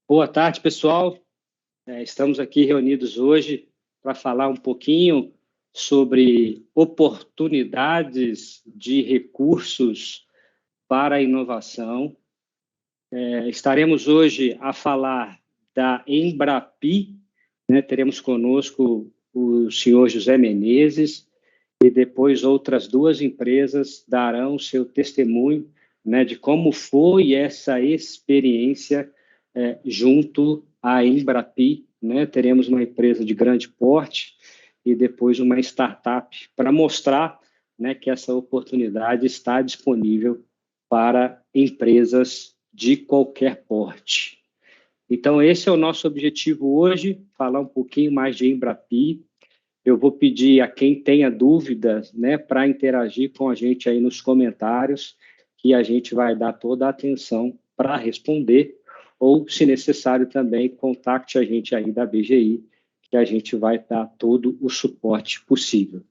Boa tarde, pessoal. Estamos aqui reunidos hoje para falar um pouquinho sobre oportunidades de recursos para a inovação. Estaremos hoje a falar da Embrapi, né? Teremos conosco o senhor José Menezes e depois outras duas empresas darão seu testemunho, né, de como foi essa experiência junto à Embrapi, né? Teremos uma empresa de grande porte e depois uma startup para mostrar, né, que essa oportunidade está disponível para empresas de qualquer porte. Então, esse é o nosso objetivo hoje, falar um pouquinho mais de Embrapi. Eu vou pedir a quem tenha dúvidas, né, para interagir com a gente aí nos comentários, que a gente vai dar toda a atenção para responder, ou, se necessário também, contacte a gente aí da BGI, que a gente vai dar todo o suporte possível.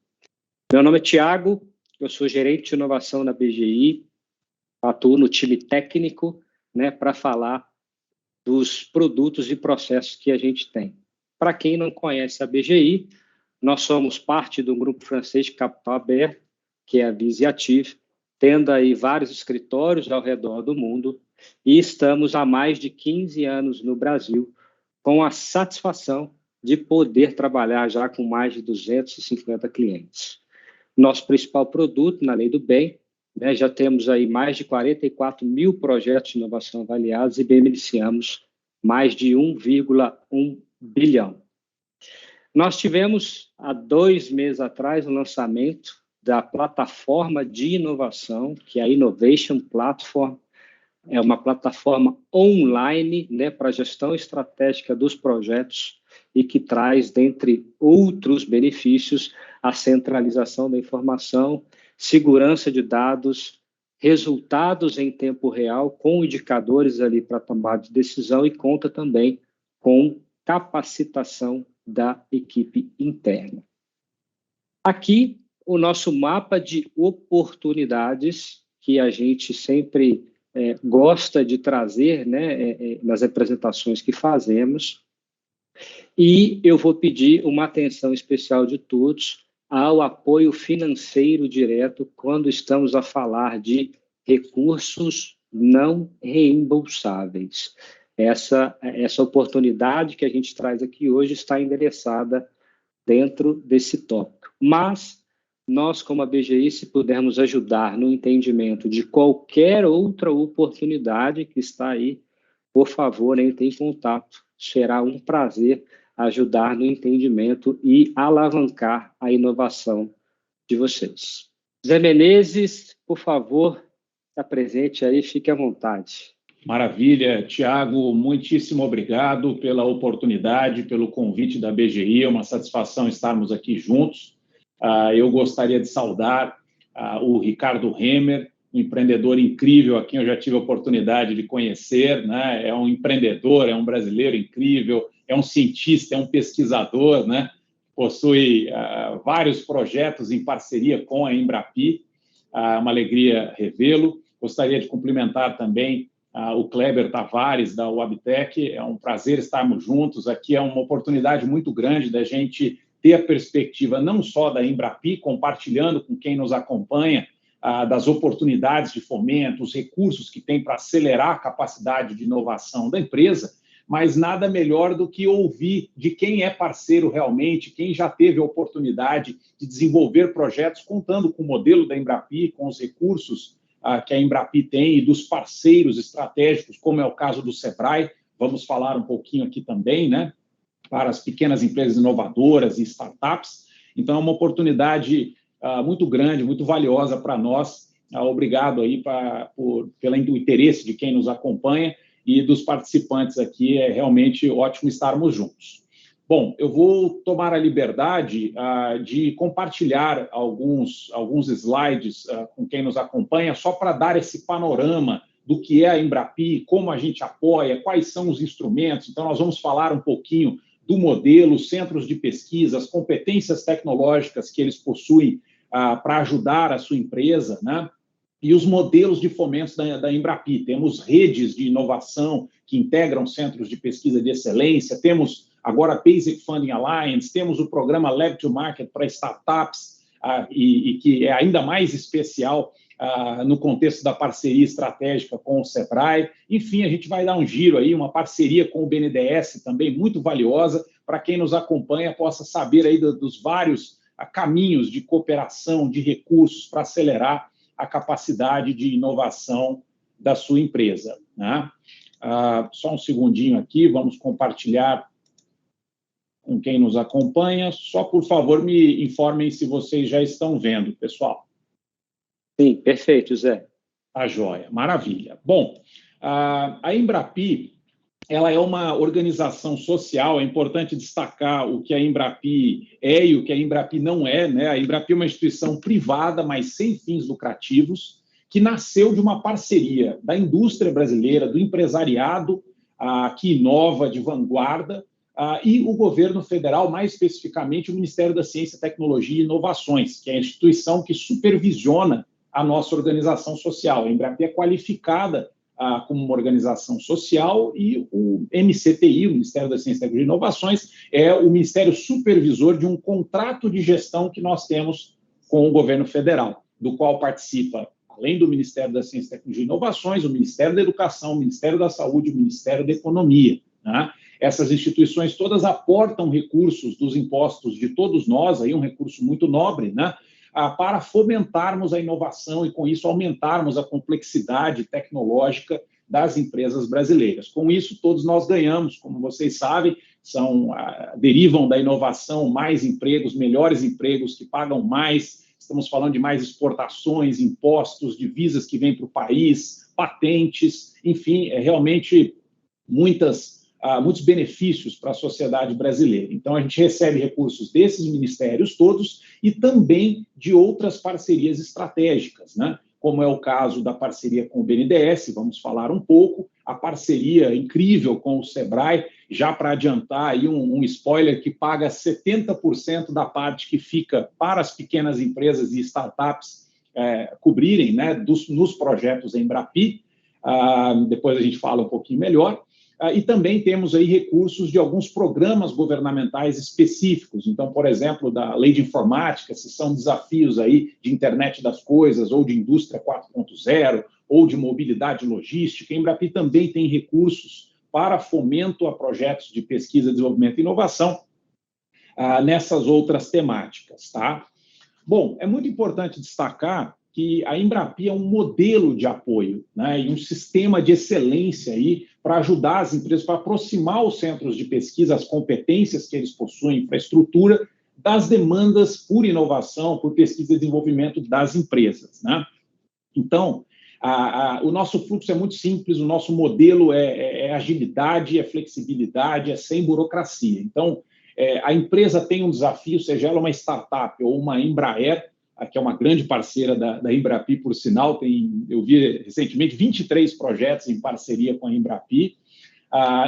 Meu nome é Tiago, eu sou gerente de inovação na BGI, atuo no time técnico, né, para falar dos produtos e processos que a gente tem. Para quem não conhece a BGI, nós somos parte do grupo francês de capital aberto, que é a Visiative, tendo aí vários escritórios ao redor do mundo, e estamos há mais de 15 anos no Brasil, com a satisfação de poder trabalhar já com mais de 250 clientes. Nosso principal produto, na lei do bem, né, já temos aí mais de 44 mil projetos de inovação avaliados e beneficiamos mais de 1,1 bilhão. Nós tivemos, há 2 meses atrás, o lançamento da plataforma de inovação, que é a Innovation Platform. É uma plataforma online, né, para a gestão estratégica dos projetos e que traz, dentre outros benefícios, a centralização da informação, segurança de dados, resultados em tempo real, com indicadores ali para tomar de decisão e conta também com capacitação da equipe interna. Aqui, o nosso mapa de oportunidades que a gente sempre gosta de trazer, né, nas apresentações que fazemos. E eu vou pedir uma atenção especial de todos ao apoio financeiro direto quando estamos a falar de recursos não reembolsáveis. Essa oportunidade que a gente traz aqui hoje está endereçada dentro desse tópico. Mas nós, como a BGI, se pudermos ajudar no entendimento de qualquer outra oportunidade que está aí, por favor, entre em contato. Será um prazer ajudar no entendimento e alavancar a inovação de vocês. Zé Menezes, por favor, está presente aí, fique à vontade. Maravilha, Tiago, muitíssimo obrigado pela oportunidade, pelo convite da BGI, é uma satisfação estarmos aqui juntos. Eu gostaria de saudar o Ricardo Hemer, um empreendedor incrível a quem eu já tive a oportunidade de conhecer, né? É um empreendedor, é um brasileiro incrível, é um cientista, é um pesquisador, né? Possui vários projetos em parceria com a Embrapi, uma alegria revê-lo. Gostaria de cumprimentar também o Kleber Tavares, da Wabtec. É um prazer estarmos juntos. Aqui é uma oportunidade muito grande da gente ter a perspectiva não só da Embrapi, compartilhando com quem nos acompanha das oportunidades de fomento, os recursos que tem para acelerar a capacidade de inovação da empresa, mas nada melhor do que ouvir de quem é parceiro realmente, quem já teve a oportunidade de desenvolver projetos contando com o modelo da Embrapi, com os recursos que a Embrapi tem e dos parceiros estratégicos, como é o caso do Sebrae. Vamos falar um pouquinho aqui também, né, para as pequenas empresas inovadoras e startups. Então, é uma oportunidade muito grande, muito valiosa para nós. Obrigado aí pelo interesse de quem nos acompanha e dos participantes aqui. É realmente ótimo estarmos juntos. Bom, eu vou tomar a liberdade de compartilhar alguns slides com quem nos acompanha, só para dar esse panorama do que é a Embrapi, como a gente apoia, quais são os instrumentos. Então, nós vamos falar um pouquinho do modelo, centros de pesquisa, as competências tecnológicas que eles possuem para ajudar a sua empresa, né? e os modelos de fomentos da Embrapi. Temos redes de inovação que integram centros de pesquisa de excelência, temos agora a Basic Funding Alliance, temos o programa Lab to Market para startups, e que é ainda mais especial no contexto da parceria estratégica com o Sebrae. Enfim, a gente vai dar um giro aí, uma parceria com o BNDES também muito valiosa, para quem nos acompanha possa saber aí dos vários caminhos de cooperação, de recursos para acelerar a capacidade de inovação da sua empresa, né? Só um segundinho aqui, vamos compartilhar com quem nos acompanha. Só, por favor, me informem se vocês já estão vendo, pessoal. Sim, perfeito, Zé. Tá joia, maravilha. Bom, a Embrapi, ela é uma organização social, é importante destacar o que a Embrapi é e o que a Embrapi não é, né? A Embrapi é uma instituição privada, mas sem fins lucrativos, que nasceu de uma parceria da indústria brasileira, do empresariado que inova, de vanguarda, e o governo federal, mais especificamente o Ministério da Ciência, Tecnologia e Inovações, que é a instituição que supervisiona a nossa organização social. A Embrapi é qualificada como uma organização social e o MCTI, o Ministério da Ciência, Tecnologia e Inovações, é o Ministério Supervisor de um contrato de gestão que nós temos com o governo federal, do qual participa, além do Ministério da Ciência, Tecnologia e Inovações, o Ministério da Educação, o Ministério da Saúde e o Ministério da Economia, né? Essas instituições todas aportam recursos dos impostos de todos nós, aí um recurso muito nobre, né? Para fomentarmos a inovação e, com isso, aumentarmos a complexidade tecnológica das empresas brasileiras. Com isso, todos nós ganhamos, como vocês sabem, derivam da inovação mais empregos, melhores empregos que pagam mais. Estamos falando de mais exportações, impostos, divisas que vêm para o país, patentes, enfim, realmente muitos benefícios para a sociedade brasileira. Então, a gente recebe recursos desses ministérios todos e também de outras parcerias estratégicas, né? Como é o caso da parceria com o BNDES, vamos falar um pouco, a parceria incrível com o Sebrae, já para adiantar aí um spoiler, que paga 70% da parte que fica para as pequenas empresas e startups cobrirem, né, nos projetos Embrapi. Depois a gente fala um pouquinho melhor. E também temos aí recursos de alguns programas governamentais específicos. Então, por exemplo, da Lei de Informática, se são desafios aí de internet das coisas, ou de indústria 4.0, ou de mobilidade logística, a Embrapi também tem recursos para fomento a projetos de pesquisa, desenvolvimento e inovação nessas outras temáticas, tá? Bom, é muito importante destacar que a Embrapi é um modelo de apoio, né, e um sistema de excelência aí para ajudar as empresas, para aproximar os centros de pesquisa, as competências que eles possuem, infraestrutura, das demandas por inovação, por pesquisa e desenvolvimento das empresas, né? Então, o nosso fluxo é muito simples, o nosso modelo é agilidade, é flexibilidade, é sem burocracia. Então, a empresa tem um desafio, seja ela uma startup ou uma Embraer, que é uma grande parceira da Embrapi, por sinal, eu vi recentemente 23 projetos em parceria com a Embrapi.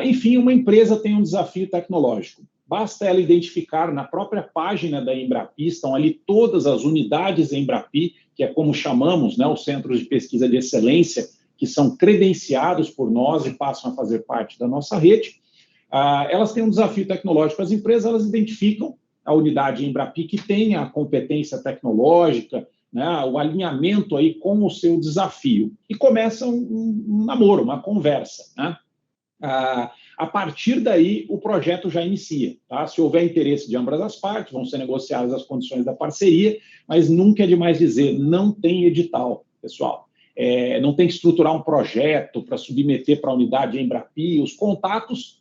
Enfim, uma empresa tem um desafio tecnológico. Basta ela identificar na própria página da Embrapi, estão ali todas as unidades Embrapi, que é como chamamos, né, os centros de pesquisa de excelência, que são credenciados por nós e passam a fazer parte da nossa rede. Elas têm um desafio tecnológico. As empresas, elas identificam a unidade Embrapi que tem a competência tecnológica, né, o alinhamento aí com o seu desafio. E começa um namoro, uma conversa, né? A partir daí, o projeto já inicia, tá? Se houver interesse de ambas as partes, vão ser negociadas as condições da parceria, mas nunca é demais dizer, não tem edital, pessoal. Não tem que estruturar um projeto para submeter para a unidade Embrapi. Os contatos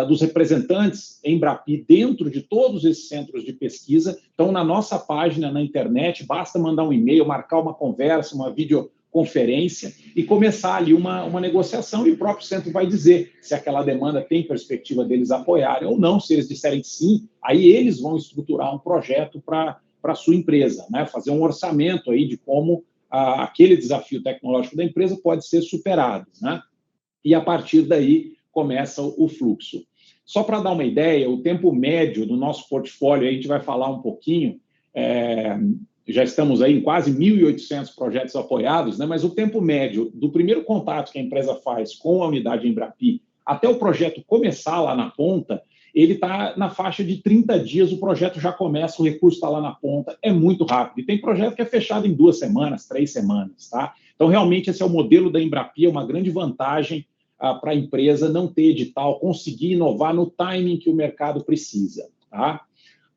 dos representantes Embrapi dentro de todos esses centros de pesquisa estão na nossa página na internet, basta mandar um e-mail, marcar uma conversa, uma videoconferência e começar ali uma negociação, e o próprio centro vai dizer se aquela demanda tem perspectiva deles apoiarem ou não. Se eles disserem sim, aí eles vão estruturar um projeto para a sua empresa, né? Fazer um orçamento aí de como aquele desafio tecnológico da empresa pode ser superado, né? E a partir daí começa o fluxo. Só para dar uma ideia, o tempo médio do nosso portfólio, a gente vai falar um pouquinho, já estamos aí em quase 1.800 projetos apoiados, né? Mas o tempo médio do primeiro contato que a empresa faz com a unidade Embrapi até o projeto começar lá na ponta, ele está na faixa de 30 dias, o projeto já começa, o recurso está lá na ponta, é muito rápido. E tem projeto que é fechado em 2 semanas, 3 semanas, tá? Então, realmente, esse é o modelo da Embrapi, é uma grande vantagem para a empresa não ter edital, conseguir inovar no timing que o mercado precisa, tá?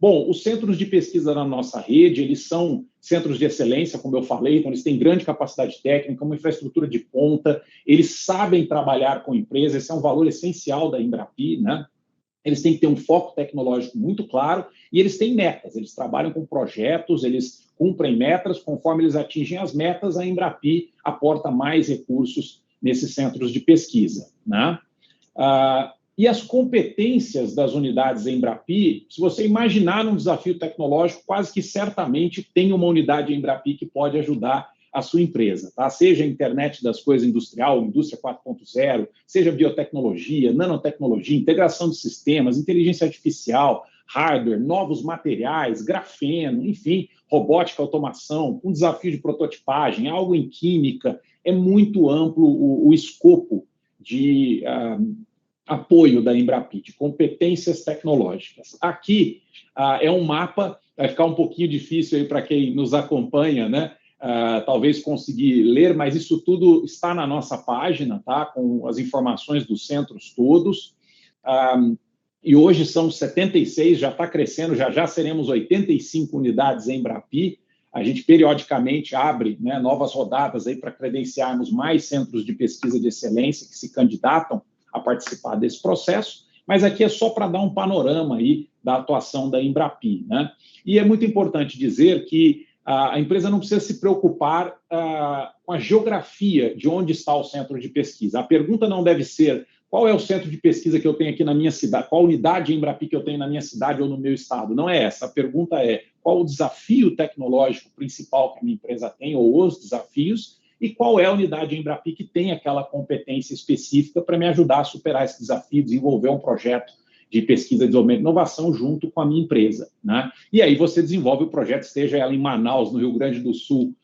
Bom, os centros de pesquisa na nossa rede, eles são centros de excelência, como eu falei, então eles têm grande capacidade técnica, uma infraestrutura de ponta, eles sabem trabalhar com empresas, esse é um valor essencial da Embrapi, né? Eles têm que ter um foco tecnológico muito claro e eles têm metas, eles trabalham com projetos, eles cumprem metas, conforme eles atingem as metas, a Embrapi aporta mais recursos nesses centros de pesquisa, né? E as competências das unidades Embrapi, se você imaginar um desafio tecnológico, quase que certamente tem uma unidade Embrapi que pode ajudar a sua empresa, tá? Seja a internet das coisas industrial, indústria 4.0, seja biotecnologia, nanotecnologia, integração de sistemas, inteligência artificial, hardware, novos materiais, grafeno, enfim, robótica, automação, um desafio de prototipagem, algo em química, é muito amplo o escopo de apoio da Embrapi, de competências tecnológicas. Aqui é um mapa, vai ficar um pouquinho difícil aí para quem nos acompanha, né? Talvez conseguir ler, mas isso tudo está na nossa página, tá? Com as informações dos centros todos. E hoje são 76, já está crescendo, já seremos 85 unidades Embrapi. A gente periodicamente abre, né, novas rodadas aí para credenciarmos mais centros de pesquisa de excelência que se candidatam a participar desse processo, mas aqui é só para dar um panorama aí da atuação da Embrapi, né? E é muito importante dizer que a empresa não precisa se preocupar com a geografia de onde está o centro de pesquisa. A pergunta não deve ser qual é o centro de pesquisa que eu tenho aqui na minha cidade, qual unidade Embrapi que eu tenho na minha cidade ou no meu estado. Não é essa. A pergunta é qual o desafio tecnológico principal que a minha empresa tem, ou os desafios, e qual é a unidade Embrapi que tem aquela competência específica para me ajudar a superar esse desafio, desenvolver um projeto de pesquisa, desenvolvimento e inovação junto com a minha empresa, né? E aí você desenvolve o projeto, esteja ela em Manaus, no Rio Grande do Sul,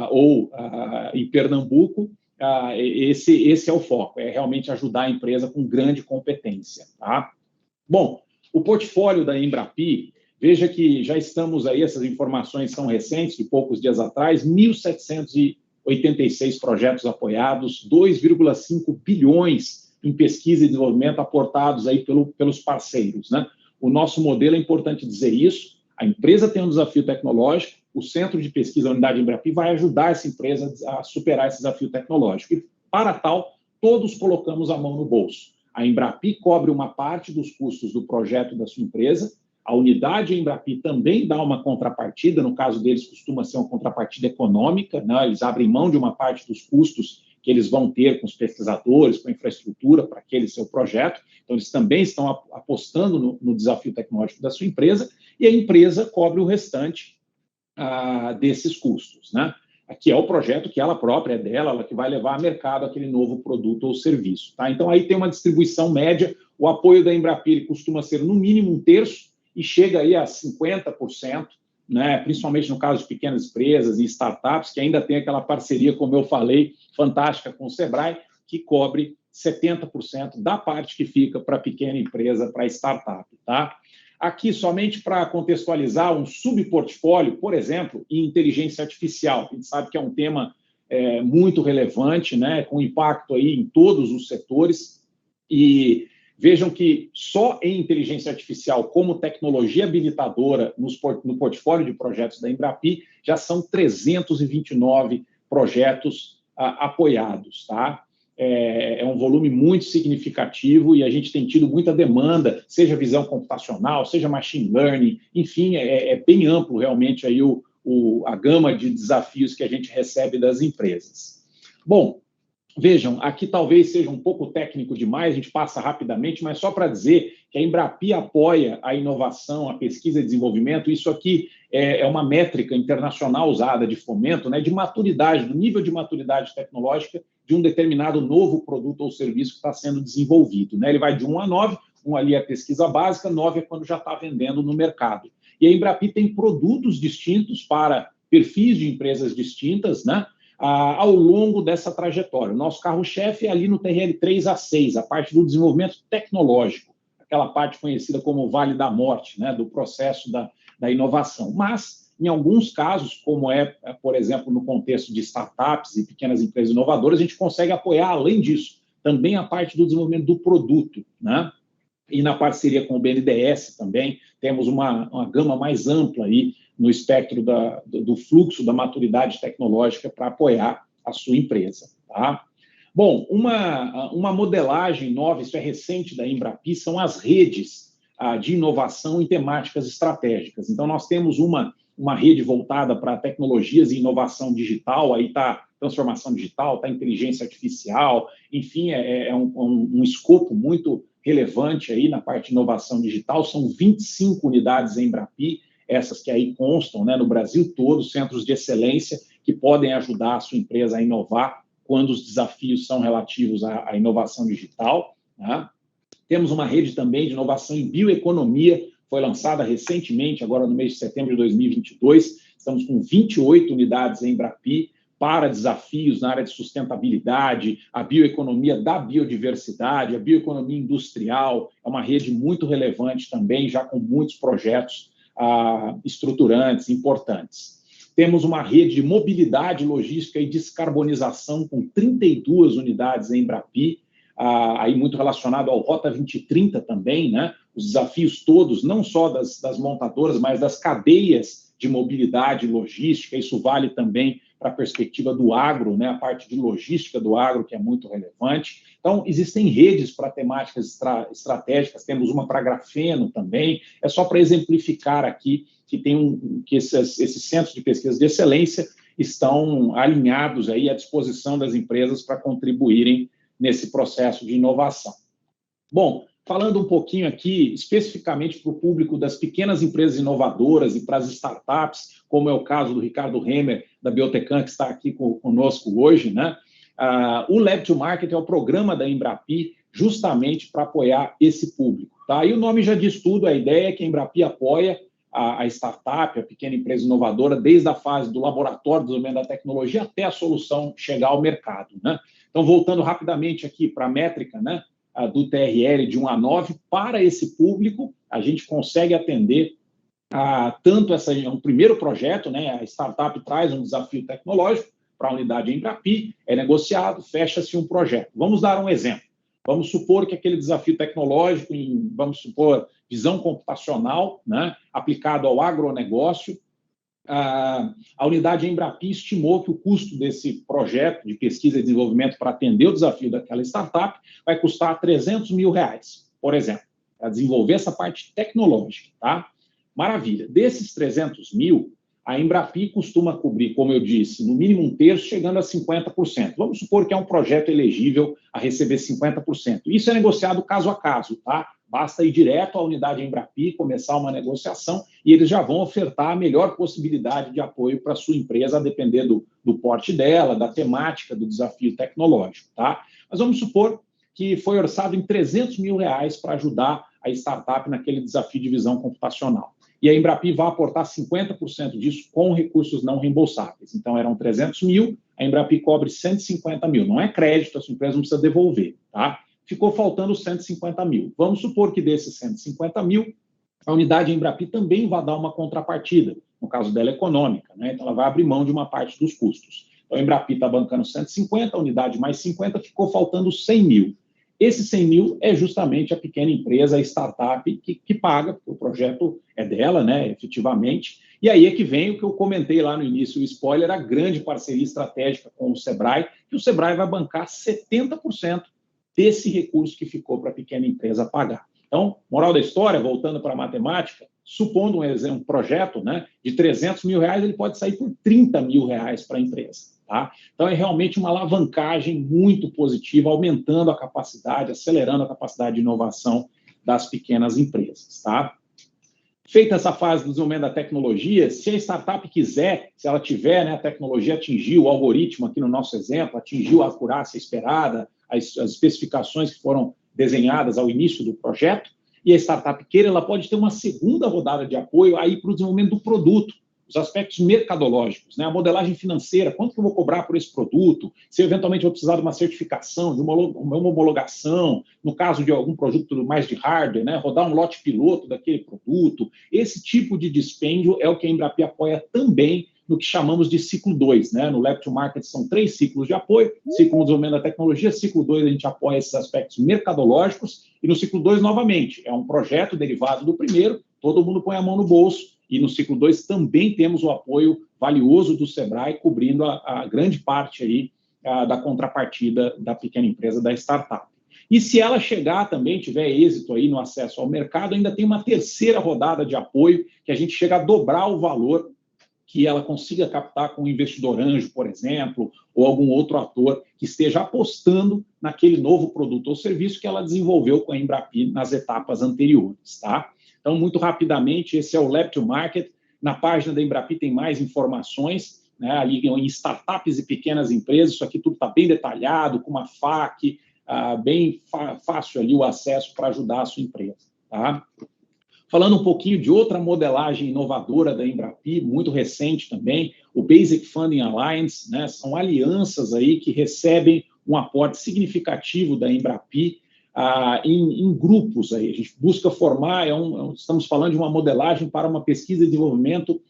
ou em Pernambuco, esse é o foco, é realmente ajudar a empresa com grande competência, tá? Bom, o portfólio da Embrapi, veja que já estamos aí, essas informações são recentes, de poucos dias atrás, 1.786 projetos apoiados, 2,5 bilhões em pesquisa e desenvolvimento aportados aí pelos parceiros, né? O nosso modelo, é importante dizer isso, a empresa tem um desafio tecnológico, o centro de pesquisa, a unidade Embrapi, vai ajudar essa empresa a superar esse desafio tecnológico. E, para tal, todos colocamos a mão no bolso. A Embrapi cobre uma parte dos custos do projeto da sua empresa, a unidade Embrapi também dá uma contrapartida, no caso deles costuma ser uma contrapartida econômica, né? Eles abrem mão de uma parte dos custos que eles vão ter com os pesquisadores, com a infraestrutura para aquele seu projeto, então eles também estão apostando no desafio tecnológico da sua empresa, e a empresa cobre o restante desses custos, né? Aqui é o projeto que ela própria é dela, ela que vai levar ao mercado aquele novo produto ou serviço, tá? Então aí tem uma distribuição média, o apoio da Embrapi ele costuma ser no mínimo 1/3 e chega aí a 50%, né? Principalmente no caso de pequenas empresas e startups, que ainda tem aquela parceria, como eu falei, fantástica com o Sebrae, que cobre 70% da parte que fica para a pequena empresa, para a startup, tá? Aqui, somente para contextualizar, um subportfólio, por exemplo, em inteligência artificial. A gente sabe que é um tema muito relevante, né, com impacto aí em todos os setores. E vejam que só em inteligência artificial, como tecnologia habilitadora no portfólio de projetos da Embrapi, já são 329 projetos apoiados, tá? É um volume muito significativo e a gente tem tido muita demanda, seja visão computacional, seja machine learning, enfim, é bem amplo realmente aí a gama de desafios que a gente recebe das empresas. Bom, vejam, aqui talvez seja um pouco técnico demais, a gente passa rapidamente, mas só para dizer que a Embrapi apoia a inovação, a pesquisa e desenvolvimento. Isso aqui é uma métrica internacional usada de fomento, né, de maturidade, do nível de maturidade tecnológica de um determinado novo produto ou serviço que está sendo desenvolvido, né? Ele vai de 1 a 9, 1 ali é a pesquisa básica, 9 é quando já está vendendo no mercado. E a Embrapi tem produtos distintos para perfis de empresas distintas, né, ao longo dessa trajetória. O nosso carro-chefe é ali no TRL 3A6, a parte do desenvolvimento tecnológico, aquela parte conhecida como Vale da Morte, né, do processo da inovação. Mas, em alguns casos, como por exemplo, no contexto de startups e pequenas empresas inovadoras, a gente consegue apoiar, além disso, também a parte do desenvolvimento do produto, né? E na parceria com o BNDES também, temos uma gama mais ampla aí no espectro do fluxo da maturidade tecnológica para apoiar a sua empresa, tá? Bom, uma modelagem nova, isso é recente da Embrapi, são as redes de inovação em temáticas estratégicas. Então, nós temos uma rede voltada para tecnologias e inovação digital, aí está transformação digital, está inteligência artificial, enfim, é um escopo muito relevante aí na parte de inovação digital. São 25 unidades em Embrapi, essas que aí constam, né, no Brasil todo, centros de excelência que podem ajudar a sua empresa a inovar quando os desafios são relativos à inovação digital, né? Temos uma rede também de inovação em bioeconomia, foi lançada recentemente, agora no mês de setembro de 2022. Estamos com 28 unidades em Embrapi para desafios na área de sustentabilidade, a bioeconomia da biodiversidade, a bioeconomia industrial. É uma rede muito relevante também, já com muitos projetos estruturantes, importantes. Temos uma rede de mobilidade, logística e descarbonização com 32 unidades em Embrapi, aí muito relacionado ao Rota 2030 também, né? Os desafios todos, não só das montadoras, mas das cadeias de mobilidade e logística. Isso vale também para a perspectiva do agro, né? A parte de logística do agro, que é muito relevante. Então, existem redes para temáticas estratégicas, temos uma para grafeno também. É só para exemplificar aqui que esses centros de pesquisa de excelência estão alinhados aí à disposição das empresas para contribuírem nesse processo de inovação. Bom, falando um pouquinho aqui, especificamente para o público das pequenas empresas inovadoras e para as startups, como é o caso do Ricardo Remer, da Biotecan, que está aqui conosco hoje, né? O Lab to Market é o programa da Embrapi justamente para apoiar esse público, tá? E o nome já diz tudo, a ideia é que a Embrapi apoia a startup, a pequena empresa inovadora, desde a fase do laboratório, do desenvolvimento da tecnologia, até a solução chegar ao mercado, né? Então, voltando rapidamente aqui para a métrica, né, do TRL de 1 a 9, para esse público, a gente consegue atender tanto um primeiro projeto, né, a startup traz um desafio tecnológico para a unidade Embrapi, é negociado, fecha-se um projeto. Vamos dar um exemplo. Vamos supor que aquele desafio tecnológico, vamos supor, visão computacional, né, aplicado ao agronegócio, a unidade Embrapi estimou que o custo desse projeto de pesquisa e desenvolvimento para atender o desafio daquela startup vai custar R$300 mil, por exemplo, para desenvolver essa parte tecnológica, tá? Maravilha. Desses 300 mil, a Embrapi costuma cobrir, como eu disse, no mínimo um terço, chegando a 50%. Vamos supor que é um projeto elegível a receber 50%. Isso é negociado caso a caso, tá? Basta ir direto à unidade Embrapi, começar uma negociação e eles já vão ofertar a melhor possibilidade de apoio para a sua empresa, a depender do porte dela, da temática, do desafio tecnológico, tá? Mas vamos supor que foi orçado em R$300 mil para ajudar a startup naquele desafio de visão computacional. E a Embrapi vai aportar 50% disso com recursos não reembolsáveis. Então, eram 300 mil, a Embrapi cobre 150 mil. Não é crédito, a sua empresa não precisa devolver, tá? Ficou faltando 150 mil. Vamos supor que desses 150 mil, a unidade Embrapi também vai dar uma contrapartida, no caso dela econômica, né? Então, ela vai abrir mão de uma parte dos custos. Então, a Embrapi está bancando 150, a unidade mais 50, ficou faltando 100 mil. Esse 100 mil é justamente a pequena empresa, a startup, que paga, porque o projeto é dela, né, efetivamente. E aí é que vem o que eu comentei lá no início, o spoiler, a grande parceria estratégica com o Sebrae, que o Sebrae vai bancar 70% desse recurso que ficou para a pequena empresa pagar. Então, moral da história, voltando para a matemática, supondo um projeto, né, de 300 mil reais, ele pode sair por 30 mil reais para a empresa. Tá? Então, é realmente uma alavancagem muito positiva, aumentando a capacidade, acelerando a capacidade de inovação das pequenas empresas. Tá? Feita essa fase do desenvolvimento da tecnologia, se a startup quiser, se ela tiver, né, a tecnologia atingiu o algoritmo, aqui no nosso exemplo, atingiu a acurácia esperada, as especificações que foram desenhadas ao início do projeto, e a startup queira, ela pode ter uma segunda rodada de apoio aí para o desenvolvimento do produto. os aspectos mercadológicos, né? A modelagem financeira, quanto que eu vou cobrar por esse produto, se eu eventualmente vou precisar de uma certificação, de uma homologação, no caso de algum produto mais de hardware, né? Rodar um lote piloto daquele produto. Esse tipo de dispêndio é o que a Embrapi apoia também no que chamamos de ciclo 2, né? No Lab to Market são 3 ciclos de apoio, ciclo 1, desenvolvimento da tecnologia, ciclo 2 a gente apoia esses aspectos mercadológicos, e no ciclo 2, novamente, é um projeto derivado do primeiro, todo mundo põe a mão no bolso, e no ciclo 2 também temos o apoio valioso do Sebrae, cobrindo a grande parte aí da contrapartida da pequena empresa, da startup. E se ela chegar também, tiver êxito aí no acesso ao mercado, ainda tem uma terceira rodada de apoio, que a gente chega a dobrar o valor que ela consiga captar com um investidor anjo, por exemplo, ou algum outro ator que esteja apostando naquele novo produto ou serviço que ela desenvolveu com a Embrapi nas etapas anteriores, tá? Então, muito rapidamente, esse é o Lab to Market. Na página da Embrapi tem mais informações, né, ali em startups e pequenas empresas, isso aqui tudo está bem detalhado, com uma FAQ, bem fácil ali o acesso para ajudar a sua empresa, tá? Falando um pouquinho de outra modelagem inovadora da Embrapi, muito recente também, o Basic Funding Alliance, né, são alianças aí que recebem um aporte significativo da Embrapi em grupos. Aí. A gente busca formar, estamos falando de uma modelagem para uma pesquisa e desenvolvimento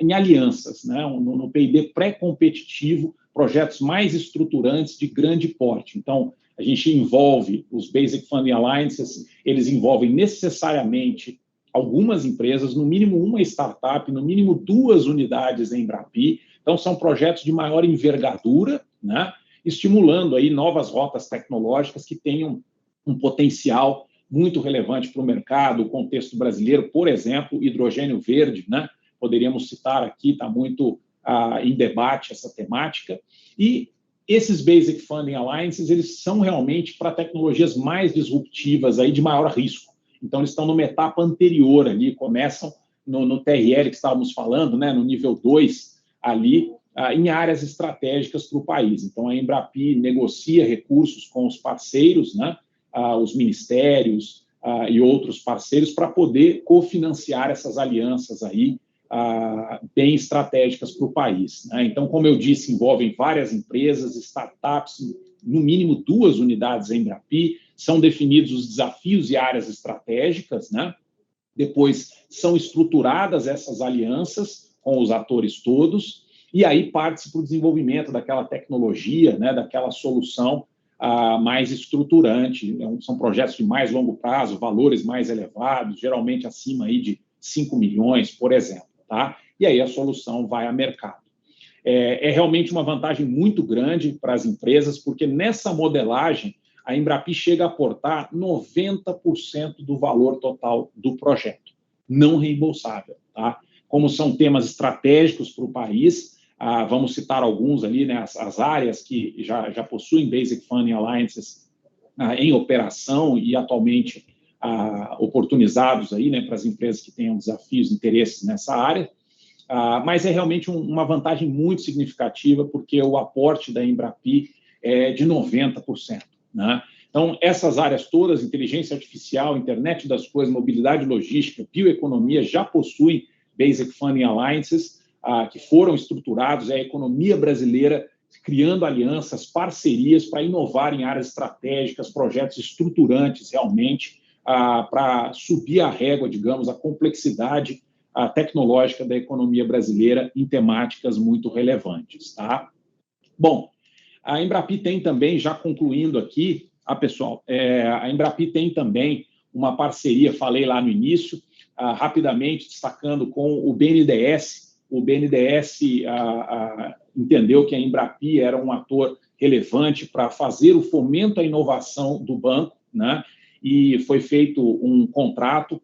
em alianças, né, no P&D pré-competitivo, projetos mais estruturantes de grande porte. Então, a gente envolve os Basic Funding Alliances, eles envolvem necessariamente algumas empresas, no mínimo uma startup, no mínimo 2 unidades da Embrapi. Então, são projetos de maior envergadura, né, estimulando aí novas rotas tecnológicas que tenham um potencial muito relevante para o mercado, o contexto brasileiro, por exemplo, hidrogênio verde, né, poderíamos citar aqui, está muito em debate essa temática, e esses Basic Funding Alliances, eles são realmente para tecnologias mais disruptivas, aí, de maior risco. Então, eles estão numa etapa anterior ali, começam no TRL que estávamos falando, né, no nível 2, ali, em áreas estratégicas para o país. Então, a Embrapi negocia recursos com os parceiros, né, os ministérios e outros parceiros, para poder cofinanciar essas alianças aí, bem estratégicas para o país, né? Então, como eu disse, envolvem várias empresas, startups, no mínimo 2 unidades da Embrapi, são definidos os desafios e áreas estratégicas, né? Depois são estruturadas essas alianças com os atores todos, e aí parte-se para o desenvolvimento daquela tecnologia, né? Daquela solução mais estruturante. São projetos de mais longo prazo, valores mais elevados, geralmente acima aí de 5 milhões, por exemplo. Tá? E aí a solução vai a mercado. É realmente uma vantagem muito grande para as empresas, porque nessa modelagem a Embrapi chega a aportar 90% do valor total do projeto, não reembolsável. Tá? Como são temas estratégicos para o país, vamos citar alguns ali, né, as áreas que já possuem Basic Funding Alliances em operação e atualmente oportunizados aí, né, para as empresas que tenham desafios e interesses nessa área, mas é realmente uma vantagem muito significativa, porque o aporte da Embrapi é de 90%. Né? Então, essas áreas todas, inteligência artificial, internet das coisas, mobilidade logística, bioeconomia, já possuem Basic Funding Alliances, que foram estruturados, é a economia brasileira criando alianças, parcerias para inovar em áreas estratégicas, projetos estruturantes realmente, para subir a régua, digamos, a complexidade tecnológica da economia brasileira em temáticas muito relevantes. Tá? Bom, a Embrapi tem também, já concluindo aqui, pessoal, a Embrapi tem também uma parceria, falei lá no início, rapidamente destacando com o BNDES. O BNDES entendeu que a Embrapi era um ator relevante para fazer o fomento à inovação do banco, né? E foi feito um contrato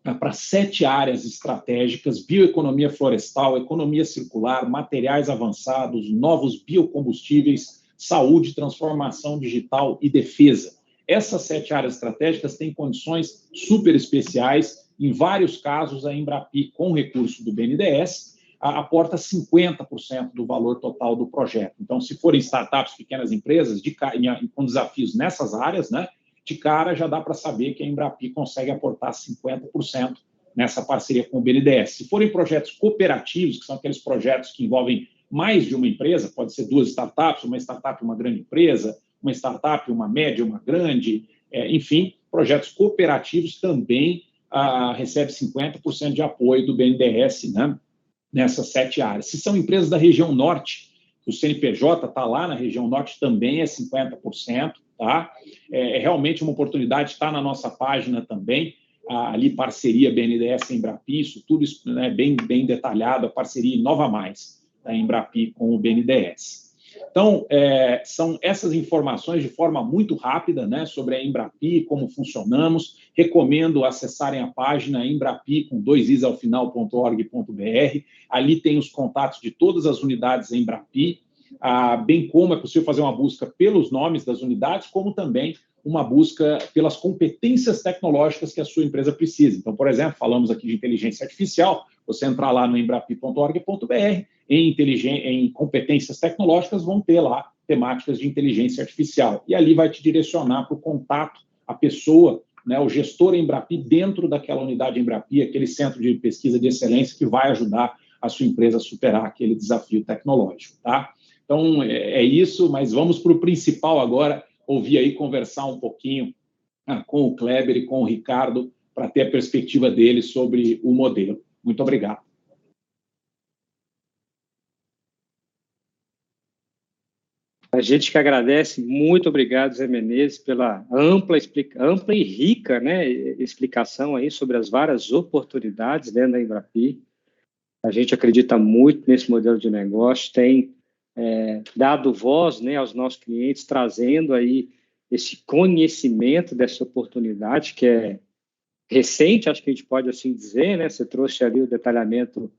para 7 áreas estratégicas: bioeconomia florestal, economia circular, materiais avançados, novos biocombustíveis, saúde, transformação digital e defesa. Essas 7 áreas estratégicas têm condições super especiais. Em vários casos, a Embrapi, com recurso do BNDES, aporta 50% do valor total do projeto. Então, se forem startups, pequenas empresas, com desafios nessas áreas, né, de cara já dá para saber que a Embrapi consegue aportar 50% nessa parceria com o BNDES. Se forem projetos cooperativos, que são aqueles projetos que envolvem mais de uma empresa, pode ser 2 startups, uma startup e uma grande empresa, uma startup, uma média, uma grande, enfim, projetos cooperativos também recebe 50% de apoio do BNDES, né, nessas 7 áreas. Se são empresas da região norte, o CNPJ está lá na região norte, também é 50%, tá? É realmente uma oportunidade, está na nossa página também, ali parceria BNDES e Embrapi, isso tudo né, bem detalhado, a parceria Inova Mais da Embrapi com o BNDES. Então, são essas informações de forma muito rápida, né, sobre a Embrapi, como funcionamos. Recomendo acessarem a página embrapi, com 2 is ao final.org.br. Ali tem os contatos de todas as unidades Embrapi, bem como é possível fazer uma busca pelos nomes das unidades, como também uma busca pelas competências tecnológicas que a sua empresa precisa. Então, por exemplo, falamos aqui de inteligência artificial, você entrar lá no embrapi.org.br, em competências tecnológicas vão ter lá temáticas de inteligência artificial. E ali vai te direcionar para o contato, a pessoa, né, o gestor Embrapi dentro daquela unidade Embrapi, aquele centro de pesquisa de excelência que vai ajudar a sua empresa a superar aquele desafio tecnológico, tá? Então, é isso, mas vamos para o principal agora, ouvir aí, conversar um pouquinho com o Kleber e com o Ricardo para ter a perspectiva deles sobre o modelo. Muito obrigado. A gente que agradece, muito obrigado, Zé Menezes, pela ampla e rica, né, explicação aí sobre as várias oportunidades dentro da Embrapi. A gente acredita muito nesse modelo de negócio, tem dado voz, né, aos nossos clientes, trazendo aí esse conhecimento dessa oportunidade, que é recente, acho que a gente pode assim dizer, né? Você trouxe ali o detalhamento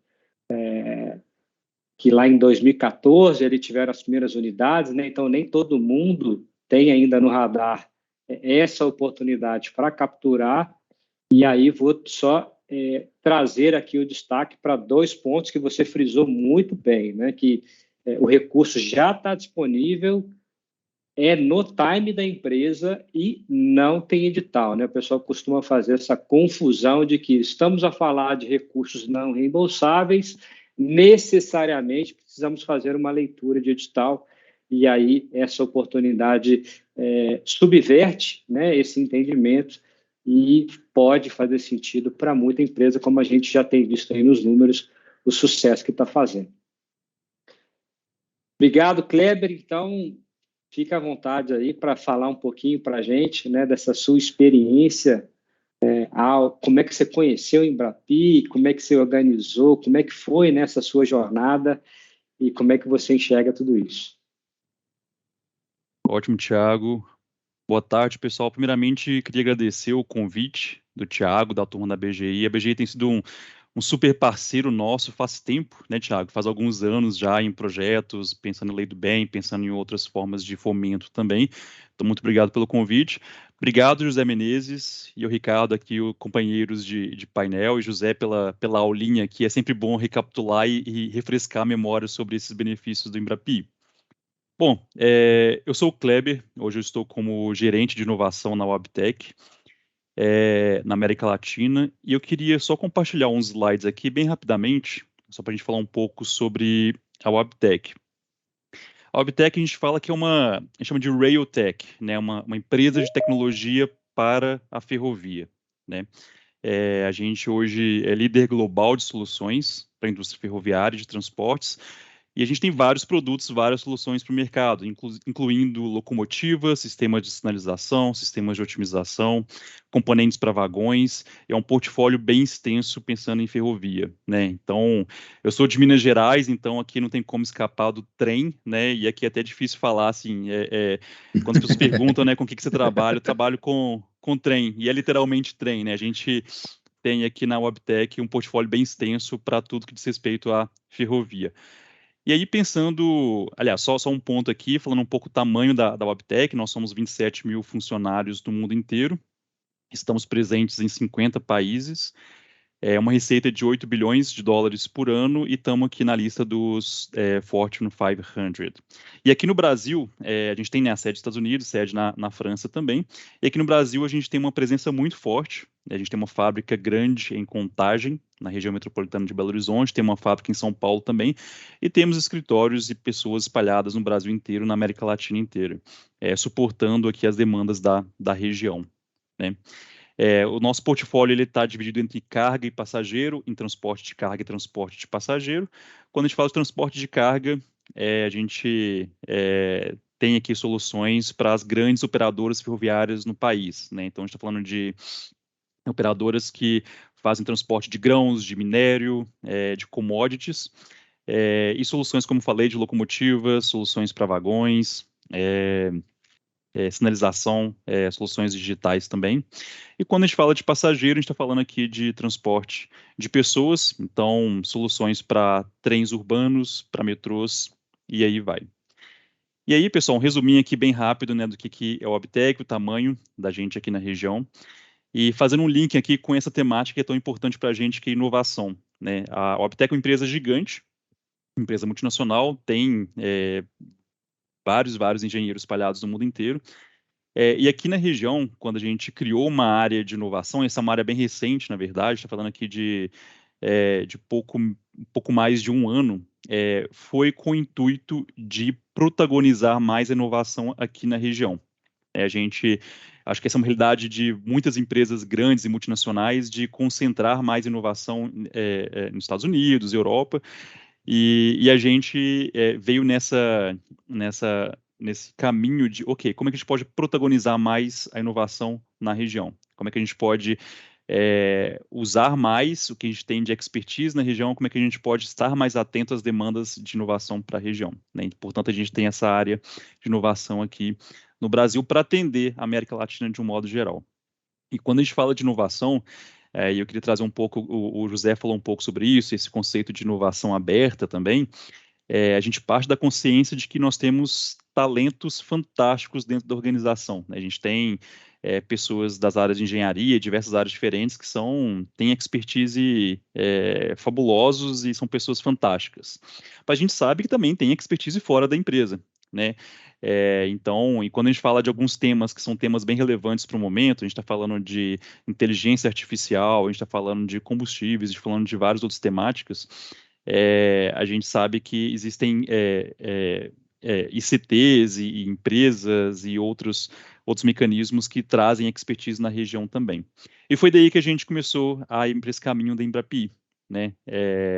que lá em 2014 eles tiveram as primeiras unidades, né? Então nem todo mundo tem ainda no radar essa oportunidade para capturar. E aí vou só trazer aqui o destaque para 2 pontos que você frisou muito bem, né? Que o recurso já está disponível, no time da empresa e não tem edital, né? O pessoal costuma fazer essa confusão de que estamos a falar de recursos não reembolsáveis, necessariamente precisamos fazer uma leitura de edital, e aí essa oportunidade subverte, né, esse entendimento e pode fazer sentido para muita empresa, como a gente já tem visto aí nos números, o sucesso que está fazendo. Obrigado, Kleber. Então, fica à vontade aí para falar um pouquinho para a gente, né, dessa sua experiência, como é que você conheceu o Embrapi, como é que você organizou, como é que foi nessa sua jornada e como é que você enxerga tudo isso. Ótimo, Thiago. Boa tarde, pessoal. Primeiramente, queria agradecer o convite do Thiago, da turma da BGI. A BGI tem sido um super parceiro nosso faz tempo, né, Thiago? Faz alguns anos já em projetos, pensando em Lei do Bem, pensando em outras formas de fomento também. Então, muito obrigado pelo convite. Obrigado, José Menezes e o Ricardo aqui, os companheiros de painel, e José pela aulinha aqui. É sempre bom recapitular e refrescar a memória sobre esses benefícios do Embrapi. Bom, eu sou o Kleber, hoje eu estou como gerente de inovação na Wabtec, na América Latina, e eu queria só compartilhar uns slides aqui bem rapidamente, só para a gente falar um pouco sobre a Wabtec. A Wabtec a gente fala que a gente chama de Railtech, né, uma empresa de tecnologia para a ferrovia, né. A gente hoje é líder global de soluções para a indústria ferroviária e de transportes, e a gente tem vários produtos, várias soluções para o mercado, incluindo locomotivas, sistemas de sinalização, sistemas de otimização, componentes para vagões. É um portfólio bem extenso pensando em ferrovia, né? Então, eu sou de Minas Gerais, então aqui não tem como escapar do trem, né? E aqui é até difícil falar, assim, quando as pessoas perguntam, né, com o que você trabalha, eu trabalho com trem, e é literalmente trem, né? A gente tem aqui na Wabtec um portfólio bem extenso para tudo que diz respeito à ferrovia. E aí, pensando, aliás, só um ponto aqui, falando um pouco do tamanho da Wabtec, nós somos 27 mil funcionários do mundo inteiro, estamos presentes em 50 países, É uma receita de 8 bilhões de dólares por ano e estamos aqui na lista dos Fortune 500. E aqui no Brasil, a gente tem, né, a sede dos Estados Unidos, sede na França também, e aqui no Brasil a gente tem uma presença muito forte. A gente tem uma fábrica grande em Contagem, na região metropolitana de Belo Horizonte, tem uma fábrica em São Paulo também, e temos escritórios e pessoas espalhadas no Brasil inteiro, na América Latina inteira, suportando aqui as demandas da região, né? O nosso portfólio está dividido entre carga e passageiro, em transporte de carga e transporte de passageiro. Quando a gente fala de transporte de carga, a gente tem aqui soluções para as grandes operadoras ferroviárias no país, né? Então, a gente está falando de operadoras que fazem transporte de grãos, de minério, de commodities, e soluções, como falei, de locomotivas, soluções para vagões, sinalização, soluções digitais também. E quando a gente fala de passageiro, a gente está falando aqui de transporte de pessoas, então soluções para trens urbanos, para metrôs, e aí vai. E aí, pessoal, um resuminho aqui bem rápido, né, do que é o Wabtec, o tamanho da gente aqui na região, e fazendo um link aqui com essa temática que é tão importante para a gente, que é inovação, né? A Wabtec é uma empresa gigante, empresa multinacional, tem vários engenheiros espalhados no mundo inteiro. E aqui na região, quando a gente criou uma área de inovação, essa é uma área bem recente, na verdade, está falando aqui de pouco mais de um ano, foi com o intuito de protagonizar mais a inovação aqui na região. Acho que essa é uma realidade de muitas empresas grandes e multinacionais de concentrar mais inovação nos Estados Unidos, Europa, e a gente veio nesse caminho de, ok, como é que a gente pode protagonizar mais a inovação na região? Como é que a gente pode usar mais o que a gente tem de expertise na região? Como é que a gente pode estar mais atento às demandas de inovação para a região, né? Portanto, a gente tem essa área de inovação aqui no Brasil para atender a América Latina de um modo geral. E quando a gente fala de inovação, e eu queria trazer um pouco, o José falou um pouco sobre isso, esse conceito de inovação aberta também, a gente parte da consciência de que nós temos talentos fantásticos dentro da organização, né? A gente tem pessoas das áreas de engenharia, diversas áreas diferentes, que têm expertise fabulosos e são pessoas fantásticas. Mas a gente sabe que também tem expertise fora da empresa, né? Então, e quando a gente fala de alguns temas que são temas bem relevantes para o momento, a gente está falando de inteligência artificial, a gente está falando de combustíveis, a gente está falando de várias outras temáticas, a gente sabe que existem ICTs e empresas e outros mecanismos que trazem expertise na região também. E foi daí que a gente começou a ir para esse caminho da Embrapi, né?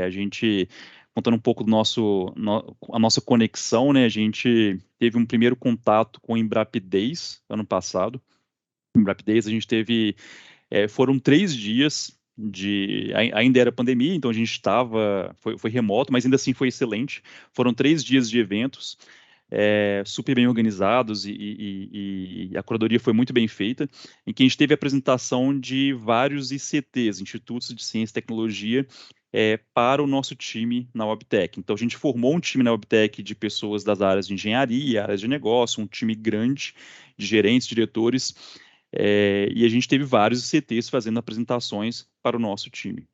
A gente, contando um pouco a nossa conexão, né? A gente teve um primeiro contato com o Embrapi Days, ano passado. O Embrapi Days a gente teve, foram 3 dias ainda era pandemia, então a gente foi remoto, mas ainda assim foi excelente. Foram 3 dias de eventos, super bem organizados e a curadoria foi muito bem feita, em que a gente teve a apresentação de vários ICTs, Institutos de Ciência e Tecnologia, para o nosso time na Wabtec. Então a gente formou um time na Wabtec de pessoas das áreas de engenharia, áreas de negócio, um time grande de gerentes, diretores, e a gente teve vários ICTs fazendo apresentações para o nosso time.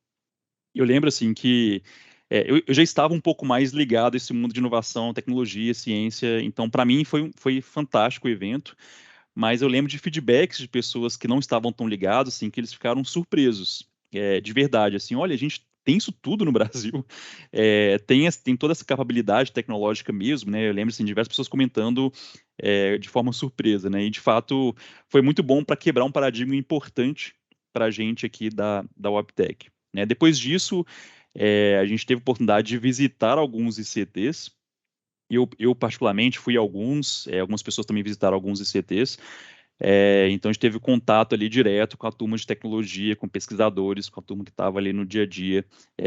Eu lembro, assim, que eu já estava um pouco mais ligado a esse mundo de inovação, tecnologia, ciência, então, para mim, foi fantástico o evento, mas eu lembro de feedbacks de pessoas que não estavam tão ligados, assim, que eles ficaram surpresos, de verdade, assim, olha, a gente tem isso tudo no Brasil, tem toda essa capacidade tecnológica mesmo, né? Eu lembro, assim, de diversas pessoas comentando de forma surpresa, né? E, de fato, foi muito bom para quebrar um paradigma importante para a gente aqui da Wabtec, né? Depois disso, a gente teve a oportunidade de visitar alguns ICTs. Eu particularmente, fui a algumas pessoas também visitaram alguns ICTs. Então, a gente teve contato ali direto com a turma de tecnologia, com pesquisadores, com a turma que estava ali no dia a dia,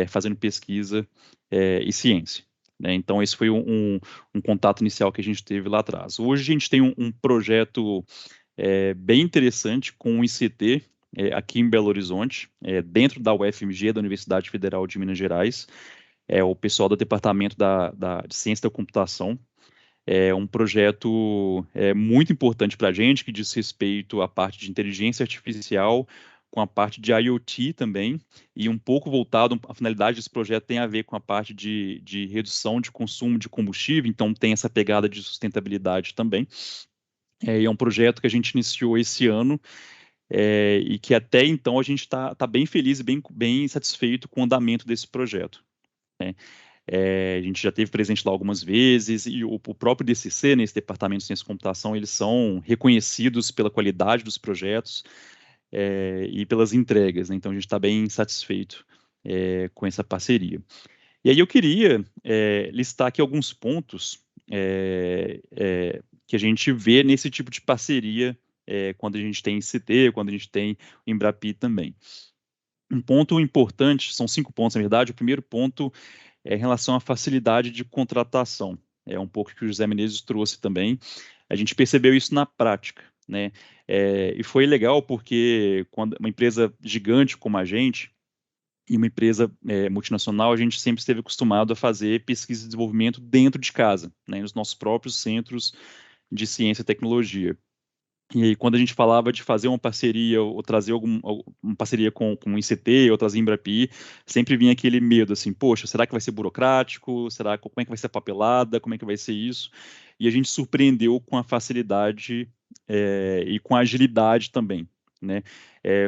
fazendo pesquisa e ciência, né? Então, esse foi um contato inicial que a gente teve lá atrás. Hoje, a gente tem um projeto bem interessante com o ICT, aqui em Belo Horizonte, dentro da UFMG, da Universidade Federal de Minas Gerais, o pessoal do Departamento de Ciência da Computação. É um projeto muito importante para a gente, que diz respeito à parte de inteligência artificial com a parte de IoT também, e um pouco voltado, a finalidade desse projeto tem a ver com a parte de redução de consumo de combustível, então tem essa pegada de sustentabilidade também. E é um projeto que a gente iniciou esse ano, e que até então a gente está bem feliz e bem satisfeito com o andamento desse projeto, né? A gente já teve presente lá algumas vezes, e o próprio DCC, né, esse Departamento de Ciência e Computação, eles são reconhecidos pela qualidade dos projetos e pelas entregas, né? Então a gente está bem satisfeito com essa parceria. E aí eu queria listar aqui alguns pontos que a gente vê nesse tipo de parceria quando a gente tem ICT, quando a gente tem o Embrapi também. Um ponto importante, são 5 pontos na verdade. O primeiro ponto é em relação à facilidade de contratação. É um pouco que o José Menezes trouxe também. A gente percebeu isso na prática, né? E foi legal porque quando uma empresa gigante como a gente, e uma empresa multinacional, a gente sempre esteve acostumado a fazer pesquisa e desenvolvimento dentro de casa, né, nos nossos próprios centros de ciência e tecnologia. E aí, quando a gente falava de fazer uma parceria ou trazer uma parceria com o ICT ou trazer Embrapi, sempre vinha aquele medo, assim, poxa, será que vai ser burocrático? Como é que vai ser a papelada? Como é que vai ser isso? E a gente surpreendeu com a facilidade e com a agilidade também, né?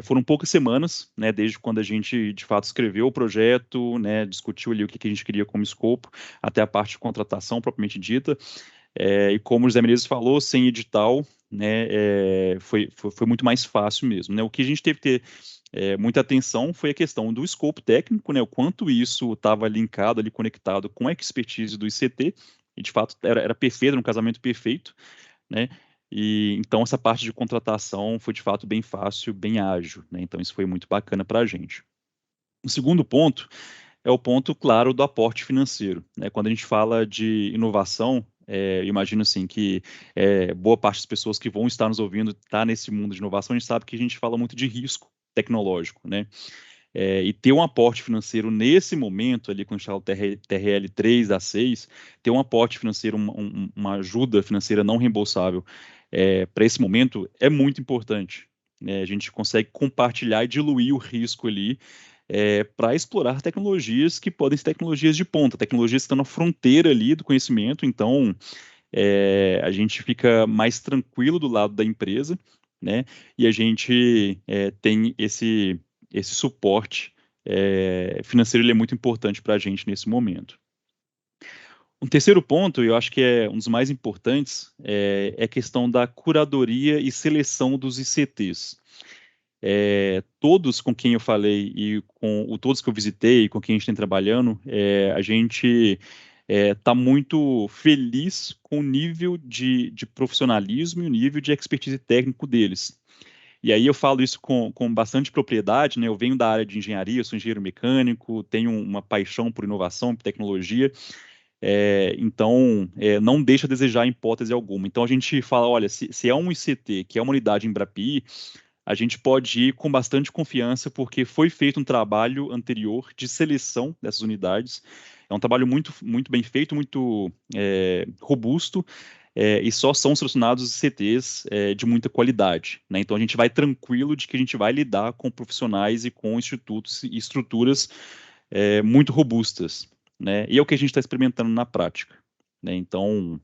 Foram poucas semanas, né, desde quando a gente, de fato, escreveu o projeto, né, discutiu ali o que a gente queria como escopo, até a parte de contratação propriamente dita. E como o José Menezes falou, sem edital, né, foi muito mais fácil mesmo, né? O que a gente teve que ter muita atenção foi a questão do escopo técnico, né? O quanto isso estava linkado ali, conectado com a expertise do ICT, e de fato era perfeito, era um casamento perfeito, né? E então essa parte de contratação foi de fato bem fácil, bem ágil, né? Então isso foi muito bacana para a gente. O segundo ponto é o ponto, claro, do aporte financeiro, né? Quando a gente fala de inovação, eu imagino assim que boa parte das pessoas que vão estar nos ouvindo está nesse mundo de inovação, a gente sabe que a gente fala muito de risco tecnológico, né? E ter um aporte financeiro nesse momento, ali, quando a gente fala TRL 3 a 6, ter um aporte financeiro, uma ajuda financeira não reembolsável para esse momento é muito importante, né? A gente consegue compartilhar e diluir o risco ali para explorar tecnologias que podem ser tecnologias de ponta, tecnologias que estão na fronteira ali do conhecimento, então a gente fica mais tranquilo do lado da empresa, né? E a gente tem esse suporte financeiro, ele é muito importante para a gente nesse momento. Um terceiro ponto, eu acho que é um dos mais importantes, é a questão da curadoria e seleção dos ICTs. Todos com quem eu falei e com todos que eu visitei, com quem a gente tem trabalhando, a gente está muito feliz com o nível de profissionalismo e o nível de expertise técnico deles. E aí eu falo isso com bastante propriedade, né? Eu venho da área de engenharia, sou engenheiro mecânico, tenho uma paixão por inovação, por tecnologia, então não deixa a desejar em hipótese alguma. Então a gente fala, olha, se é um ICT, que é uma unidade Embrapi, a gente pode ir com bastante confiança, porque foi feito um trabalho anterior de seleção dessas unidades. É um trabalho muito, muito bem feito, muito robusto, e só são selecionados os CTs de muita qualidade, né? Então a gente vai tranquilo de que a gente vai lidar com profissionais e com institutos e estruturas muito robustas, né? E é o que a gente está experimentando na prática, né? Então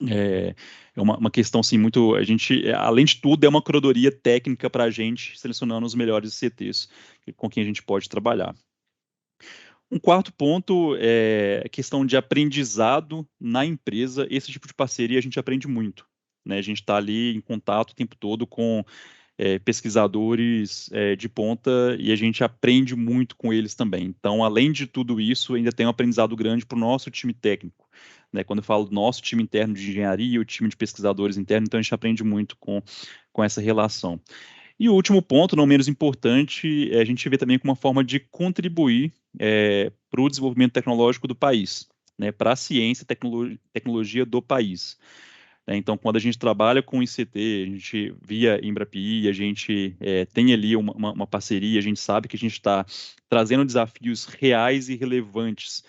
é uma questão assim muito, a gente, além de tudo, é uma curadoria técnica para a gente, selecionando os melhores CTs com quem a gente pode trabalhar. Um quarto ponto é a questão de aprendizado na empresa. Esse tipo de parceria a gente aprende muito, né? A gente está ali em contato o tempo todo com pesquisadores de ponta e a gente aprende muito com eles também. Então, além de tudo isso, ainda tem um aprendizado grande para o nosso time técnico, né? Quando eu falo do nosso time interno de engenharia, o time de pesquisadores interno, então a gente aprende muito com essa relação. E o último ponto, não menos importante, a gente vê também como uma forma de contribuir para o desenvolvimento tecnológico do país, né, para a ciência e tecnologia do país. Então, quando a gente trabalha com ICT, a gente via Embrapi, a gente tem ali uma parceria, a gente sabe que a gente está trazendo desafios reais e relevantes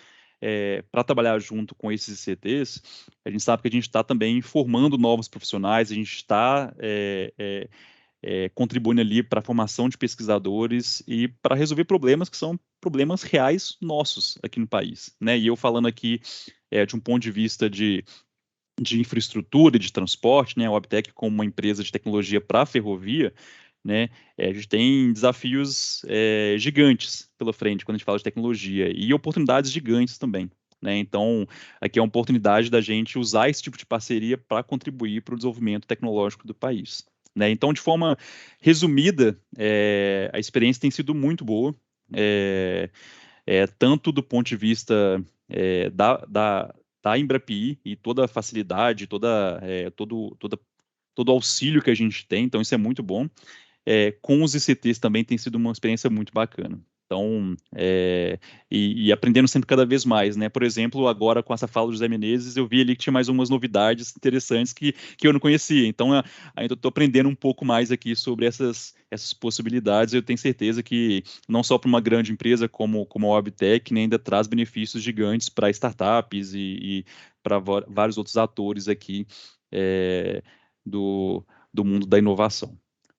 para trabalhar junto com esses ICTs, a gente sabe que a gente está também formando novos profissionais, a gente está contribuindo ali para a formação de pesquisadores e para resolver problemas que são problemas reais nossos aqui no país, né? E eu falando aqui de um ponto de vista de infraestrutura e de transporte, né? A Wabtec como uma empresa de tecnologia para a ferrovia, né? A gente tem desafios gigantes pela frente quando a gente fala de tecnologia e oportunidades gigantes também, né? Então, aqui é uma oportunidade da gente usar esse tipo de parceria para contribuir para o desenvolvimento tecnológico do país, né? Então, de forma resumida, a experiência tem sido muito boa, tanto do ponto de vista da Embrapi e toda a facilidade, todo o auxílio que a gente tem, então isso é muito bom. Com os ICTs também tem sido uma experiência muito bacana. Então, e aprendendo sempre cada vez mais, né? Por exemplo, agora com essa fala do José Menezes, eu vi ali que tinha mais umas novidades interessantes que eu não conhecia. Então, ainda estou aprendendo um pouco mais aqui sobre essas possibilidades. Eu tenho certeza que não só para uma grande empresa como a Wabtec, né, ainda traz benefícios gigantes para startups e para vários outros atores aqui do mundo da inovação.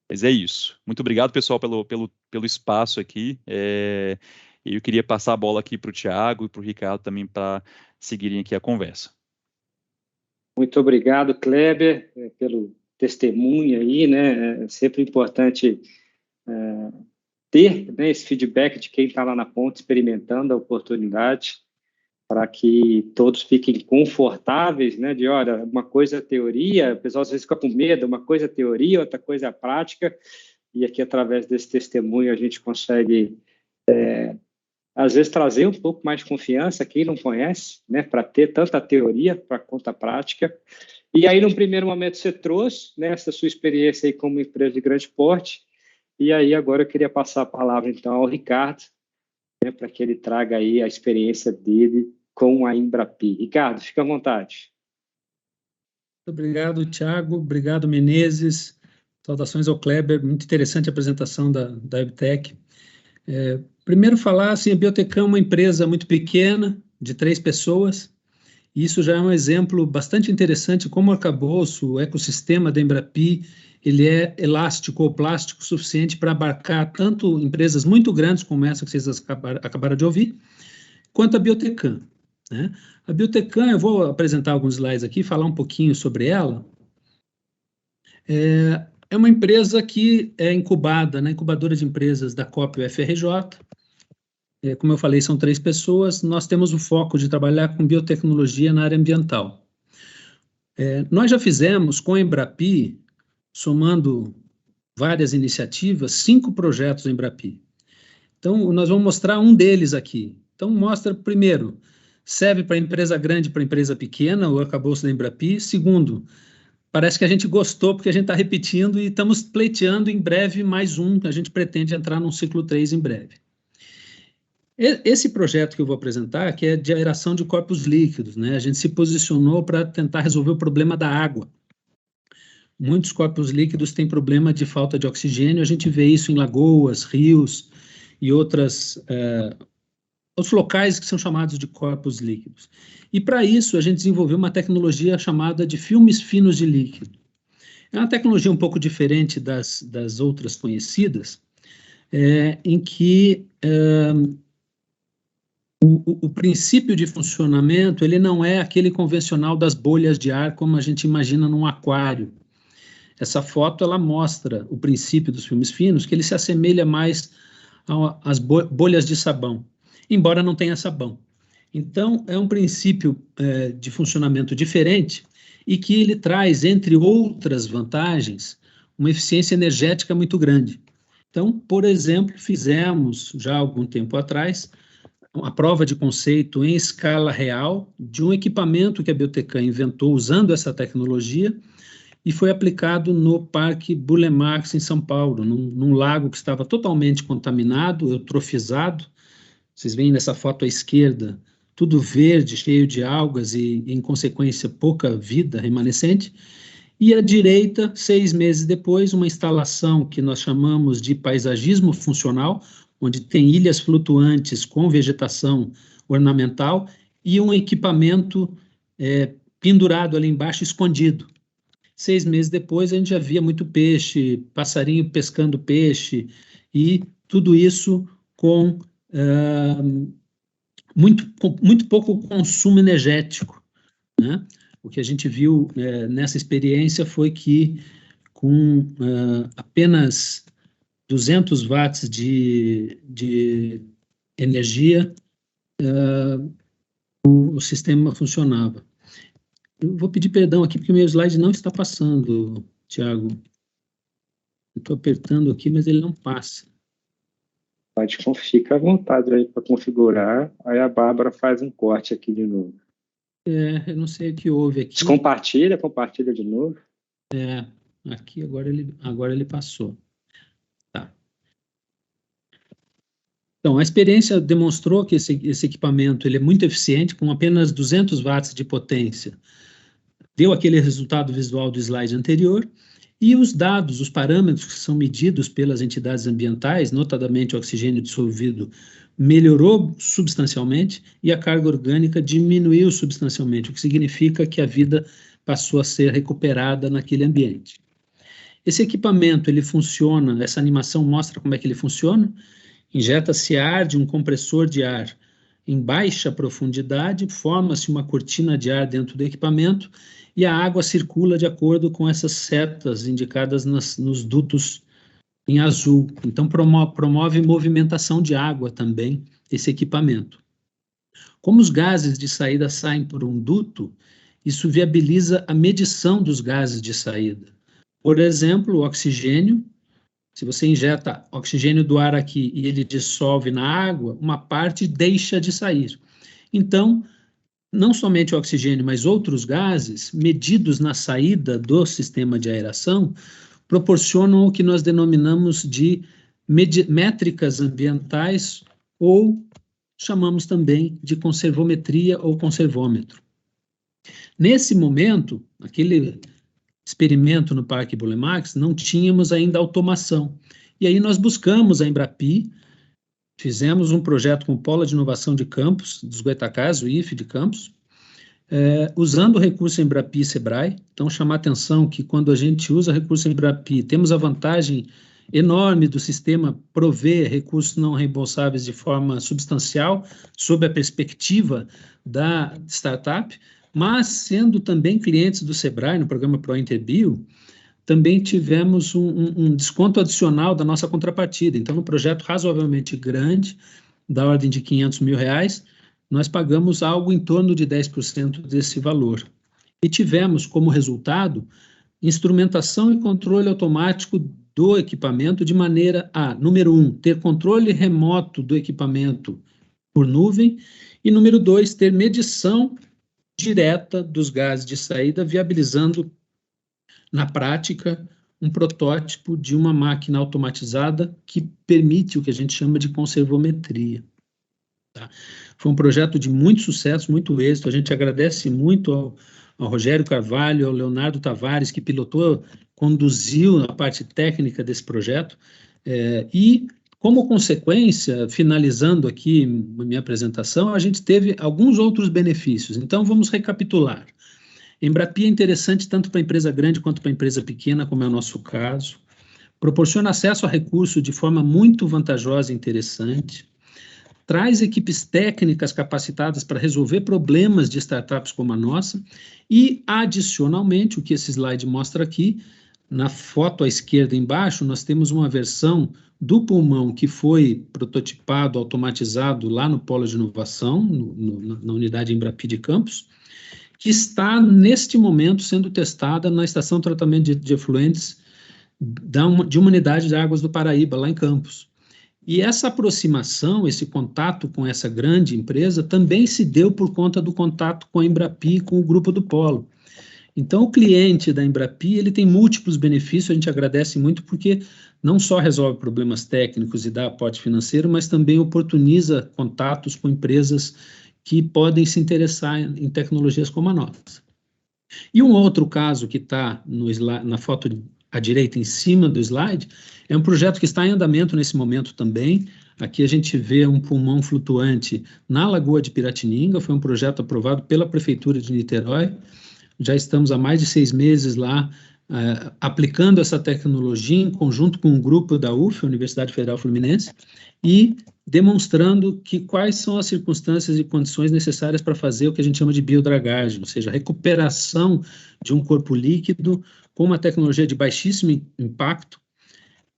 Mas é isso. Muito obrigado, pessoal, pelo espaço aqui. Eu queria passar a bola aqui para o Thiago e para o Ricardo também para seguirem aqui a conversa. Muito obrigado, Kleber, pelo testemunho aí, né? É sempre importante ter, né, esse feedback de quem está lá na ponta experimentando a oportunidade, para que todos fiquem confortáveis, né, de, olha, uma coisa é teoria, o pessoal às vezes fica com medo, uma coisa é teoria, outra coisa é prática, e aqui, através desse testemunho, a gente consegue, às vezes, trazer um pouco mais de confiança, quem não conhece, né, para ter tanta teoria para conta prática. E aí, num primeiro momento, você trouxe, né, essa sua experiência aí como empresa de grande porte, e aí agora eu queria passar a palavra, então, ao Ricardo, né, para que ele traga aí a experiência dele com a Embrapi. Ricardo, fica à vontade. Muito obrigado, Thiago. Obrigado, Menezes. Saudações ao Kleber. Muito interessante a apresentação da Wabtec. Primeiro falar, assim, a Biotecam é uma empresa muito pequena, de 3 pessoas, e isso já é um exemplo bastante interessante como o arcabouço, o ecossistema da Embrapi, ele é elástico ou plástico o suficiente para abarcar tanto empresas muito grandes como essa que vocês acabaram de ouvir, quanto a Biotecam, né? A Biotecam, eu vou apresentar alguns slides aqui, falar um pouquinho sobre ela. É uma empresa que é incubada na incubadora de empresas da COP UFRJ. Como eu falei, são 3 pessoas. Nós temos o foco de trabalhar com biotecnologia na área ambiental. Nós já fizemos com a Embrapi, somando várias iniciativas, 5 projetos da Embrapi. Então, nós vamos mostrar um deles aqui. Então, mostra, primeiro, serve para empresa grande e para empresa pequena, o arcabouço da Embrapi. Segundo, parece que a gente gostou, porque a gente está repetindo e estamos pleiteando em breve mais um, a gente pretende entrar num ciclo 3 em breve. Esse projeto que eu vou apresentar, que é de aeração de corpos líquidos, né? A gente se posicionou para tentar resolver o problema da água. Muitos corpos líquidos têm problema de falta de oxigênio, a gente vê isso em lagoas, rios e outros locais que são chamados de corpos líquidos. E para isso a gente desenvolveu uma tecnologia chamada de filmes finos de líquido. É uma tecnologia um pouco diferente das outras conhecidas, em que o princípio de funcionamento ele não é aquele convencional das bolhas de ar como a gente imagina num aquário. Essa foto ela mostra o princípio dos filmes finos, que ele se assemelha mais às bolhas de sabão, embora não tenha sabão. Então, é um princípio de funcionamento diferente e que ele traz, entre outras vantagens, uma eficiência energética muito grande. Então, por exemplo, fizemos, já há algum tempo atrás, uma prova de conceito em escala real de um equipamento que a Biotecam inventou usando essa tecnologia e foi aplicado no Parque Burle Marx, em São Paulo, num lago que estava totalmente contaminado, eutrofizado. Vocês veem nessa foto à esquerda, tudo verde, cheio de algas e, em consequência, pouca vida remanescente. E à direita, 6 meses depois, uma instalação que nós chamamos de paisagismo funcional, onde tem ilhas flutuantes com vegetação ornamental e um equipamento pendurado ali embaixo, escondido. 6 meses depois, a gente já via muito peixe, passarinho pescando peixe, e tudo isso com muito pouco consumo energético, né? O que a gente viu nessa experiência foi que com apenas 200 watts de energia, o sistema funcionava. Eu vou pedir perdão aqui, porque o meu slide não está passando, Tiago. Eu estou apertando aqui, mas ele não passa. Fica à vontade aí para configurar, aí a Bárbara faz um corte aqui de novo. Eu não sei o que houve aqui. Compartilha de novo. Aqui agora ele passou. Tá. Então, a experiência demonstrou que esse equipamento ele é muito eficiente, com apenas 200 watts de potência. Deu aquele resultado visual do slide anterior, e os dados, os parâmetros que são medidos pelas entidades ambientais, notadamente o oxigênio dissolvido, melhorou substancialmente e a carga orgânica diminuiu substancialmente, o que significa que a vida passou a ser recuperada naquele ambiente. Esse equipamento, ele funciona, essa animação mostra como é que ele funciona. Injeta-se ar de um compressor de ar em baixa profundidade, forma-se uma cortina de ar dentro do equipamento e a água circula de acordo com essas setas indicadas nos dutos em azul. Então, promove movimentação de água também, esse equipamento. Como os gases de saída saem por um duto, isso viabiliza a medição dos gases de saída. Por exemplo, o oxigênio. Se você injeta oxigênio do ar aqui e ele dissolve na água, uma parte deixa de sair. Então, não somente o oxigênio, mas outros gases, medidos na saída do sistema de aeração, proporcionam o que nós denominamos de métricas ambientais, ou chamamos também de conservometria ou conservômetro. Nesse momento, aquele experimento no Parque Bulemax, não tínhamos ainda automação. E aí nós buscamos a Embrapi, fizemos um projeto com o Polo de Inovação de Campos, dos Goitacás, o IFE de Campos, usando o recurso Embrapi e Sebrae. Então, chamar a atenção que quando a gente usa recurso Embrapi, temos a vantagem enorme do sistema prover recursos não reembolsáveis de forma substancial, sob a perspectiva da startup, mas sendo também clientes do Sebrae, no programa ProInterbio, também tivemos um desconto adicional da nossa contrapartida. Então, no projeto razoavelmente grande, da ordem de R$500 mil, nós pagamos algo em torno de 10% desse valor. E tivemos, como resultado, instrumentação e controle automático do equipamento, de maneira a, número 1, ter controle remoto do equipamento por nuvem, e número 2, ter medição direta dos gases de saída, viabilizando, na prática, um protótipo de uma máquina automatizada que permite o que a gente chama de conservometria. Tá? Foi um projeto de muito sucesso, muito êxito. A gente agradece muito ao Rogério Carvalho, ao Leonardo Tavares, que pilotou, conduziu a parte técnica desse projeto, e, como consequência, finalizando aqui a minha apresentação, a gente teve alguns outros benefícios. Então, vamos recapitular. Embrapi é interessante tanto para a empresa grande quanto para a empresa pequena, como é o nosso caso. Proporciona acesso a recursos de forma muito vantajosa e interessante. Traz equipes técnicas capacitadas para resolver problemas de startups como a nossa. E, adicionalmente, o que esse slide mostra aqui, na foto à esquerda embaixo, nós temos uma versão do pulmão que foi prototipado, automatizado lá no Polo de Inovação, na unidade Embrapi de Campos, que está, neste momento, sendo testada na estação de tratamento de efluentes de uma unidade de Águas do Paraíba, lá em Campos. E essa aproximação, esse contato com essa grande empresa, também se deu por conta do contato com a Embrapi e com o grupo do Polo. Então, o cliente da Embrapi, ele tem múltiplos benefícios, a gente agradece muito, porque não só resolve problemas técnicos e dá aporte financeiro, mas também oportuniza contatos com empresas que podem se interessar em tecnologias como a nossa. E um outro caso que está na foto à direita, em cima do slide, é um projeto que está em andamento nesse momento também. Aqui a gente vê um pulmão flutuante na Lagoa de Piratininga, foi um projeto aprovado pela Prefeitura de Niterói. Já estamos há mais de 6 meses lá aplicando essa tecnologia em conjunto com um grupo da UF, Universidade Federal Fluminense, e demonstrando quais são as circunstâncias e condições necessárias para fazer o que a gente chama de biodragagem, ou seja, a recuperação de um corpo líquido com uma tecnologia de baixíssimo impacto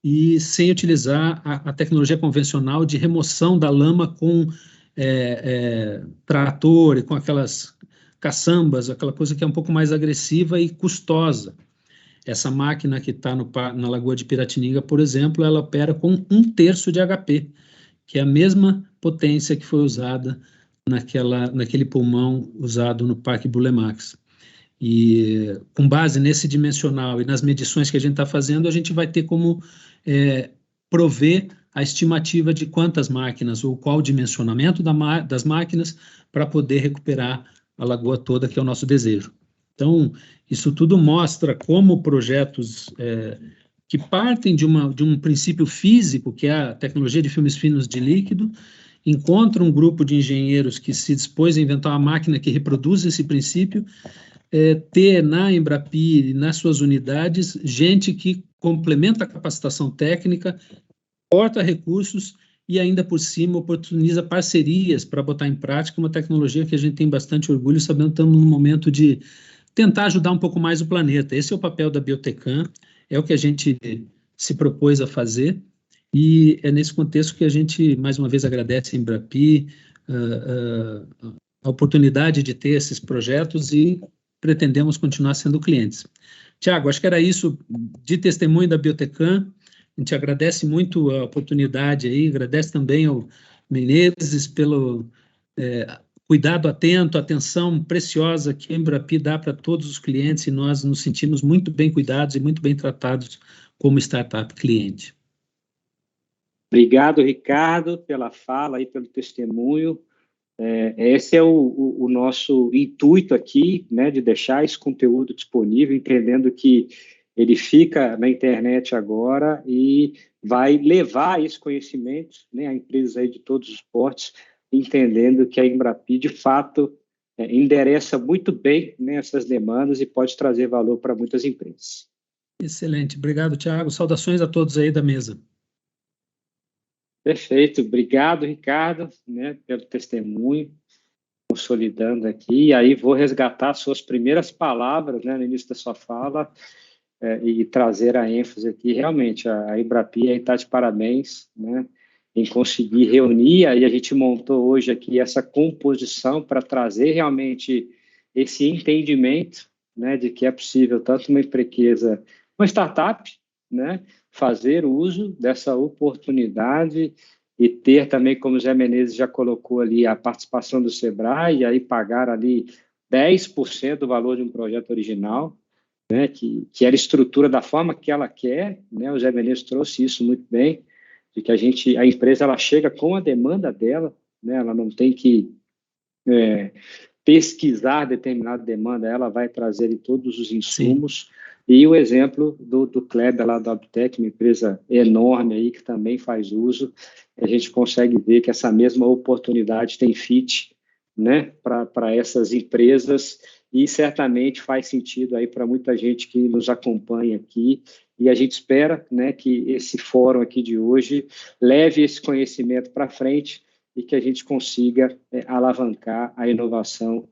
e sem utilizar a tecnologia convencional de remoção da lama com trator e com aquelas caçambas, aquela coisa que é um pouco mais agressiva e custosa. Essa máquina que está na Lagoa de Piratininga, por exemplo, ela opera com 1/3 de HP, que é a mesma potência que foi usada naquele pulmão usado no Parque Bulemax. E com base nesse dimensional e nas medições que a gente está fazendo, a gente vai ter como prover a estimativa de quantas máquinas ou qual o dimensionamento das máquinas para poder recuperar a lagoa toda, que é o nosso desejo. Então, isso tudo mostra como projetos que partem de um princípio físico, que é a tecnologia de filmes finos de líquido, encontram um grupo de engenheiros que se dispôs a inventar uma máquina que reproduz esse princípio, ter na Embrapi, nas suas unidades, gente que complementa a capacitação técnica, corta recursos e ainda por cima oportuniza parcerias para botar em prática uma tecnologia que a gente tem bastante orgulho, sabendo que estamos num momento de tentar ajudar um pouco mais o planeta. Esse é o papel da Biotecam, é o que a gente se propôs a fazer, e é nesse contexto que a gente, mais uma vez, agradece a Embrapi, a oportunidade de ter esses projetos e pretendemos continuar sendo clientes. Tiago, acho que era isso de testemunho da Biotecam. A gente agradece muito a oportunidade aí, agradece também ao Menezes pelo cuidado atento, atenção preciosa que a Embrapi dá para todos os clientes, e nós nos sentimos muito bem cuidados e muito bem tratados como startup cliente. Obrigado, Ricardo, pela fala e pelo testemunho. Esse é o nosso intuito aqui, né, de deixar esse conteúdo disponível, entendendo que ele fica na internet agora e vai levar esse conhecimento, né, a empresas aí de todos os portes, entendendo que a Embrapi, de fato, endereça muito bem, né, essas demandas e pode trazer valor para muitas empresas. Excelente. Obrigado, Tiago. Saudações a todos aí da mesa. Perfeito. Obrigado, Ricardo, né, pelo testemunho, consolidando aqui. E aí vou resgatar suas primeiras palavras, né, no início da sua fala, e trazer a ênfase aqui. Realmente, a Embrapi está de parabéns, né, em conseguir reunir, aí a gente montou hoje aqui essa composição para trazer realmente esse entendimento, né, de que é possível tanto uma empresa, uma startup, né, fazer uso dessa oportunidade e ter também, como o Zé Menezes já colocou ali, a participação do Sebrae, e aí pagar ali 10% do valor de um projeto original, né, que era estrutura da forma que ela quer, né, o Zé Menezes trouxe isso muito bem, de que a empresa ela chega com a demanda dela, né, ela não tem que pesquisar determinada demanda, ela vai trazer todos os insumos. Sim. E o exemplo do Kleber lá da Abtec, uma empresa enorme aí que também faz uso, a gente consegue ver que essa mesma oportunidade tem fit, né, para essas empresas, e certamente faz sentido aí para muita gente que nos acompanha aqui, e a gente espera, né, que esse fórum aqui de hoje leve esse conhecimento para frente e que a gente consiga alavancar a inovação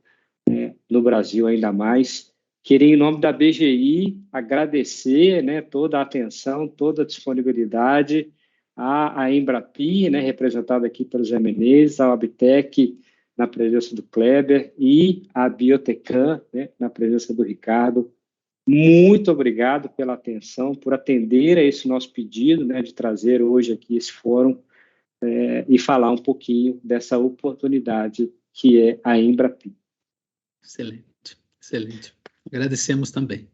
no Brasil ainda mais. Queria, em nome da BGI, agradecer, né, toda a atenção, toda a disponibilidade à Embrapi, né, representada aqui pelo Zé Menezes, à Abtec, na presença do Kleber, e à Biotecam, né, na presença do Ricardo. Muito obrigado pela atenção, por atender a esse nosso pedido, né, de trazer hoje aqui esse fórum e falar um pouquinho dessa oportunidade que é a Embrapi. Excelente, excelente. Agradecemos também.